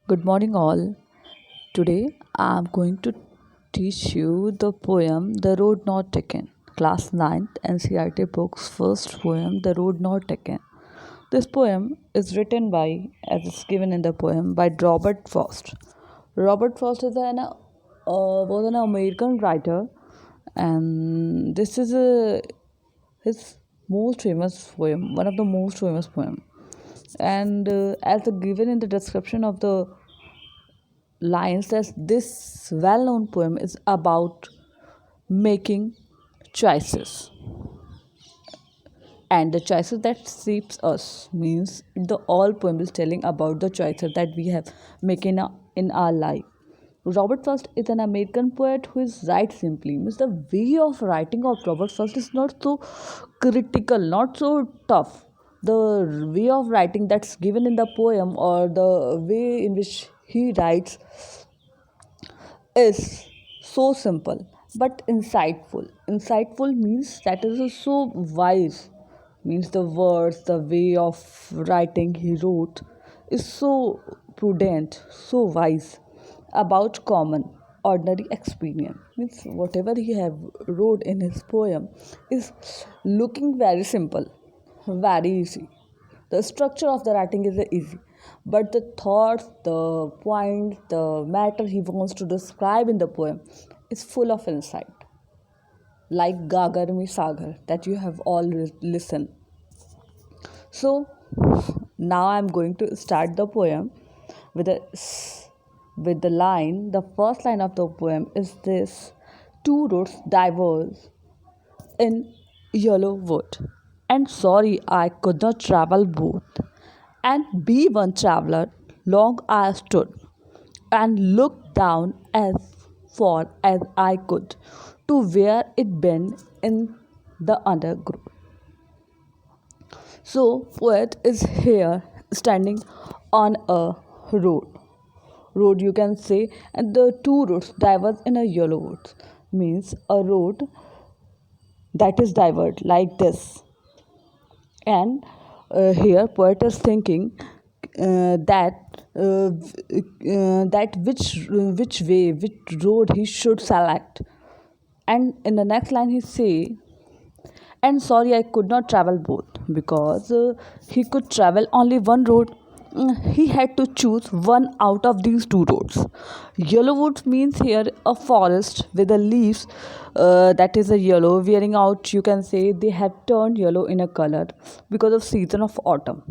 Good morning, all. Today I'm going to teach you the poem The Road Not Taken, Class 9th NCERT Books First Poem The Road Not Taken. This poem is written by, as is given in the poem, by Robert Frost. Robert Frost was an American writer, and this is his most famous poem, one of the most famous poem. And as given in the description of the lines, that this well-known poem is about making choices, and the choices that shapes us means the all poem is telling about the choices that we have making in our life. Robert Frost is an American poet who is write simply. Means the way of writing of Robert Frost is not so critical, not so tough. The way of writing that's given in the poem, or the way in which he writes, is so simple but insightful. Insightful means that is so wise. Means the words, the way of writing he wrote is so prudent, so wise about common ordinary experience. Means whatever he have wrote in his poem is looking very simple, very easy. The structure of the writing is easy, but the thoughts, the points, the matter he wants to describe in the poem is full of insight, like Gagar Mi Sagar that you have all listened. So now I'm going to start the poem with with the line. The first line of the poem is this: two roads diverge in yellow wood, and sorry I could not travel both. And be one traveler, long I stood and looked down as far as I could to where it bent in the undergrowth. So, poet is here standing on a road. Road, you can say, and the two roads diverge in a yellow wood. Means a road that is diverged like this. And here, poet is thinking that which way, which road he should select. And in the next line, he say, and sorry I could not travel both, because he could travel only one road. He had to choose one out of these two roads. Yellow woods means here a forest with the leaves that is a yellow wearing out, you can say they have turned yellow in a color because of season of autumn.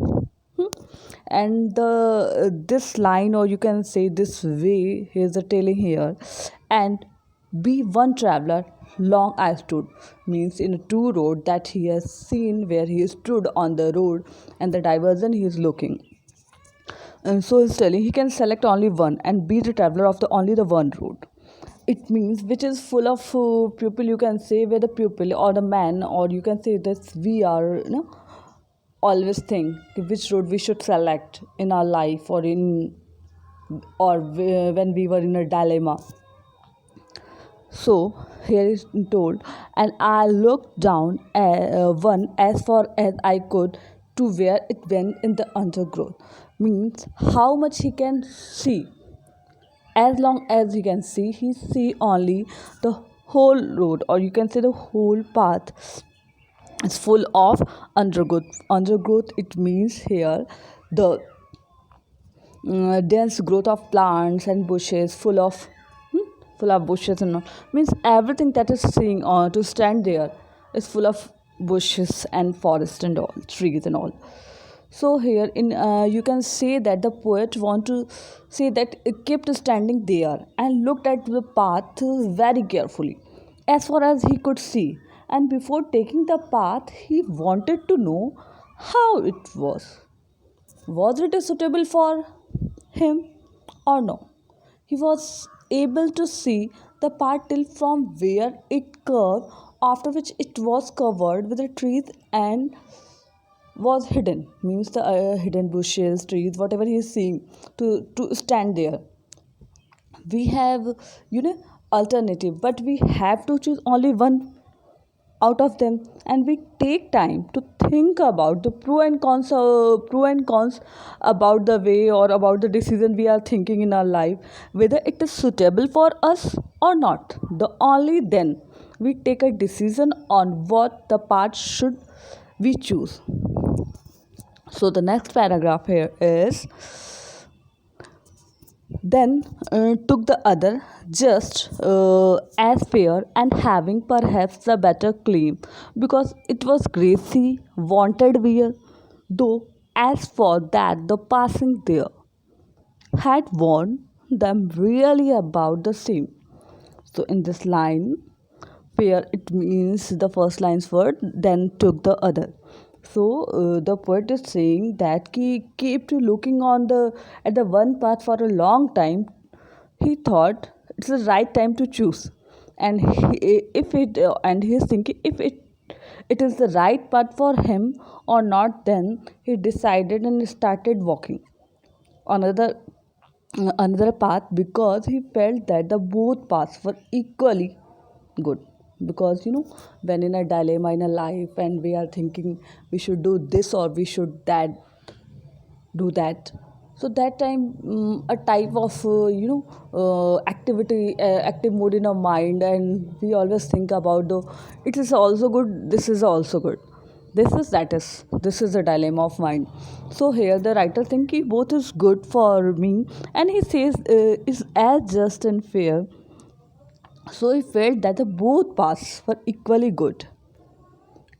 And the this line, or you can say this way, here's the telling here. And be one traveler, long I stood, means in a two road that he has seen, where he stood on the road and the diversion he is looking. And so he's telling he can select only one and be the traveler of the only the one road. It means which is full of pupil, you can say, where the pupil or the man, or you can say that we are, always think which road we should select in our life, or in, or when we were in a dilemma. So here is told, and I looked down one as far as I could to where it went in the undergrowth. Means how much he can see. As long as he can see, he see only the whole road, or you can say the whole path is full of undergrowth. Undergrowth, it means here the dense growth of plants and bushes, full of bushes and all. Means everything that is seeing or to stand there is full of bushes and forest and all, trees and all. So here in you can say that the poet want to say that it kept standing there and looked at the path very carefully as far as he could see, and before taking the path he wanted to know how it was it suitable for him or no. He was able to see the path till from where it curved, after which it was covered with the trees and was hidden. Means the hidden bushes, trees, whatever he is seeing to stand there. We have, alternative, but we have to choose only one out of them, and we take time to think about the pro and cons about the way or about the decision we are thinking in our life, whether it is suitable for us or not. The only then we take a decision on what the path should we choose. So the next paragraph here is, then took the other, just as fair and having perhaps the better claim, because it was Gracie wanted wear, though as for that the passing there had warned them really about the same. So in this line, where it means the first line's word, then took the other. So the poet is saying that he kept looking on the at the one path for a long time. He thought it's the right time to choose, and if it and he is thinking if it is the right path for him or not. Then he decided and started walking another another path, because he felt that the both paths were equally good. Because when in a dilemma in a life and we are thinking we should do this or we should that do that, so that time a type of active mode in our mind, and we always think about the it is also good, this is also good, this is the dilemma of mind. So here the writer think he both is good for me, and he says is as just and fair. So he felt that the both paths were equally good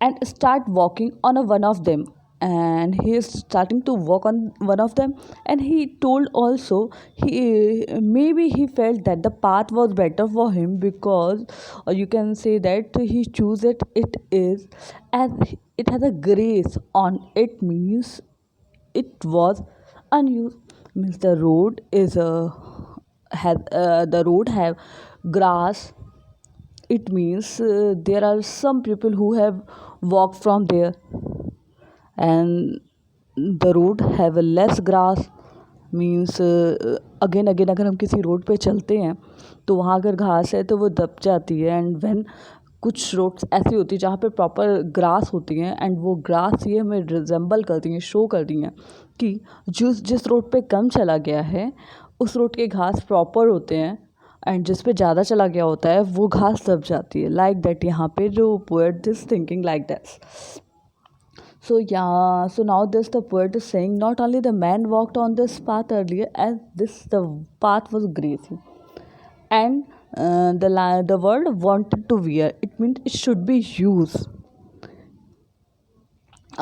and start walking on a one of them, and he is starting to walk on one of them. And he told also he maybe he felt that the path was better for him, because or you can say that he choose it is as it has a grace on it, means it was unused, means the road is a has the road have grass. It means there are some people who have walked from there, and the road have a less grass, means again again अगर हम किसी road पे चलते हैं तो वहाँ अगर घास है तो वो दब जाती है। एंड व्हेन कुछ रोड्स ऐसी होती है जहाँ पे प्रॉपर ग्रास होती हैं, एंड वो ग्रास ये हमें रिजेंबल करती हैं, शो करती हैं कि जिस रोड पे कम चला गया है उस रोड के घास प्रॉपर होते हैं, एंड जिस पे ज़्यादा चला गया होता है वो घास दब जाती है। लाइक दैट यहाँ पे जो poet this thinking like that. So yeah, so now this the poet is saying not only the man walked on this path earlier, as this the path was grassy, and the word wanted to wear, it means it should be used.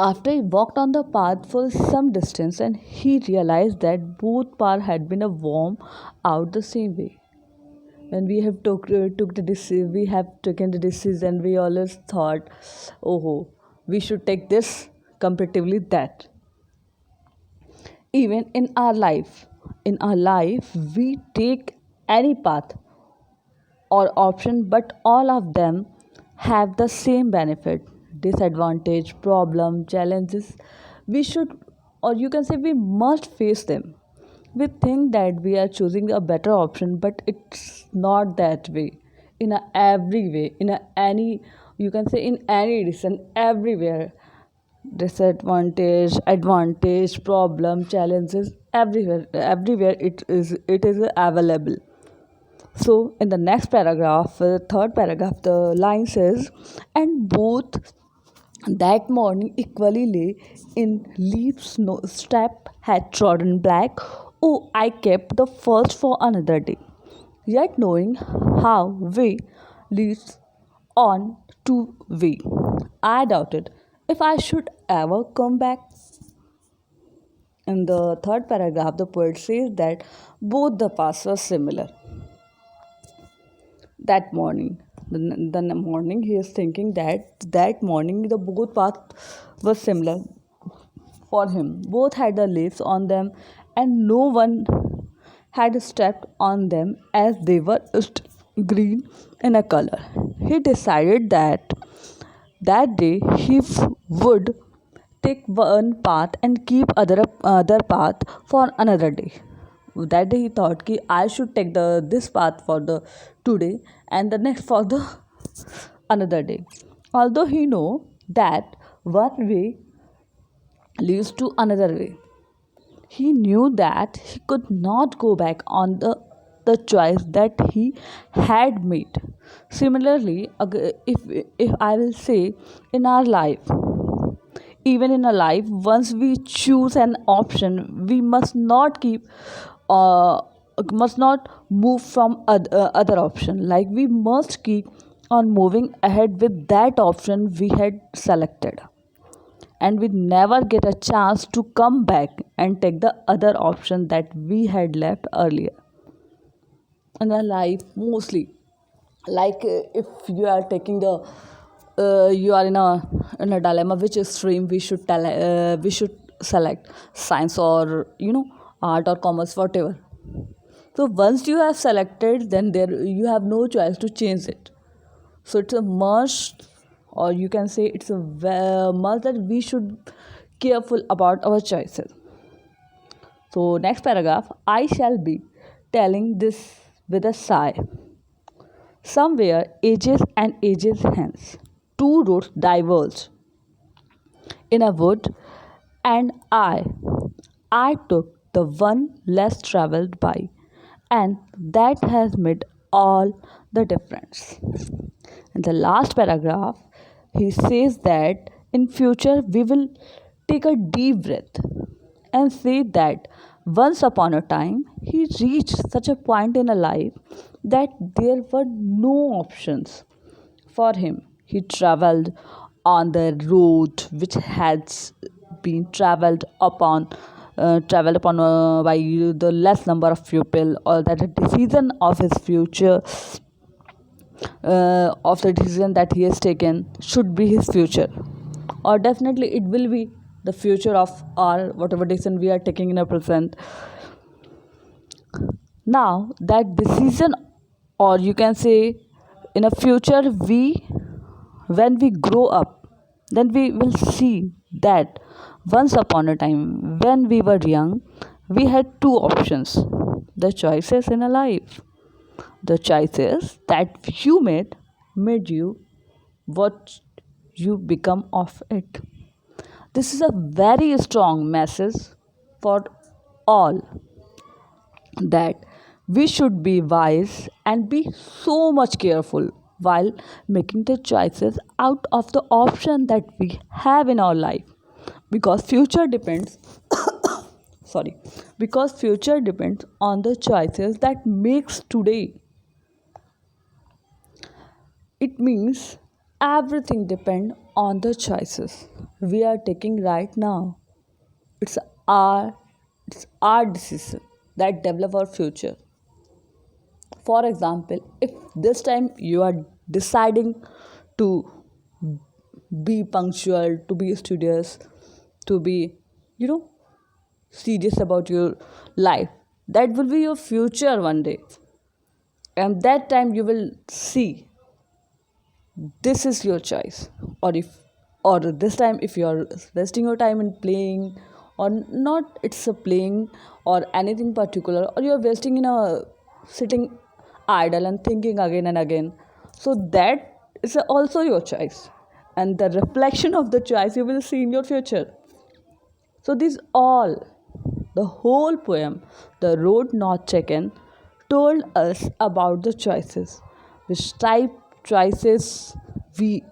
After he walked on the path for some distance, and he realized that both paths had been a warm out the same way. When we have took the decision, we have taken the decision, we always thought, oh, we should take this comparatively that. Even in our life we take any path or option, but all of them have the same benefit, disadvantage, problem, challenges. We should, or you can say we must face them. We think that we are choosing a better option, but it's not that way. In a every way, in a any, you can say in any reason, everywhere, disadvantage, advantage, problem, challenges, everywhere it is available. So in the next paragraph, third paragraph, the line says, and both that morning equally lay in leaves, no step had trodden black. Oh, I kept the first for another day, yet knowing how way leads on to way, I doubted if I should ever come back. In the third paragraph, the poet says that both the paths were similar that morning. The morning he is thinking that morning the both paths were similar for him. Both had the leaves on them, and no one had stepped on them as they were green in a color. He decided that day he would take one path and keep other path for another day. That day he thought कि I should take this path for the today and the next for the another day. although he know that one way leads to another way. He knew that he could not go back on the choice that he had made. Similarly, if I will say, in our life, even in a life, once we choose an option, we uh, must not move from other option. Like we must keep on moving ahead with that option we had selected, and we never get a chance to come back and take the other option that we had left earlier. In our life, mostly, like if you are taking the you are in a dilemma which stream we should select, science or art or commerce, whatever. So once you have selected, then there you have no choice to change it. So it's a must, or you can say it's a must that we should careful about our choices. So next paragraph, I shall be telling this with a sigh. Somewhere ages and ages hence, two roads diverged in a wood, and I took the one less traveled by, and that has made all the difference. In the last paragraph, he says that in future we will take a deep breath and say that once upon a time he reached such a point in a life that there were no options for him. He on the road which has been traveled upon by the less number of people, or that a decision of his future, of the decision that he has taken should be his future, or definitely it will be the future of our whatever decision we are taking in the present. Now that decision, or you can say in a future, we when we grow up, then we will see that once upon a time when we were young, we had two options, the choices in a life. The choices that you made you what you become of it. This is a very strong message for all, that we should be wise and be so much careful while making the choices out of the option that we have in our life, because future depends sorry, because future depends on the choices that makes today. It means everything depends on the choices we are taking right now. It's our it's our decision that develop our future. For example, if this time you are deciding to be punctual, to be studious, to be, you know, serious about your life, that will be your future one day. And that time you will see this is your choice. Or this time if you are wasting your time in playing, or not it's a playing or anything particular, or you're wasting in a sitting idle and thinking again and again, so that is also your choice, and the reflection of the choice you will see in your future. So this all, the whole poem, The Road Not Taken, told us about the choices, which type choices we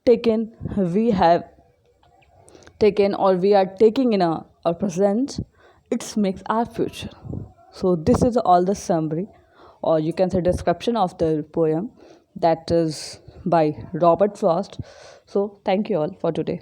taken we have taken, or we are taking in our present. It makes our future. So this is all the summary, or you can say description of the poem, that is by Robert Frost. So thank you all for today.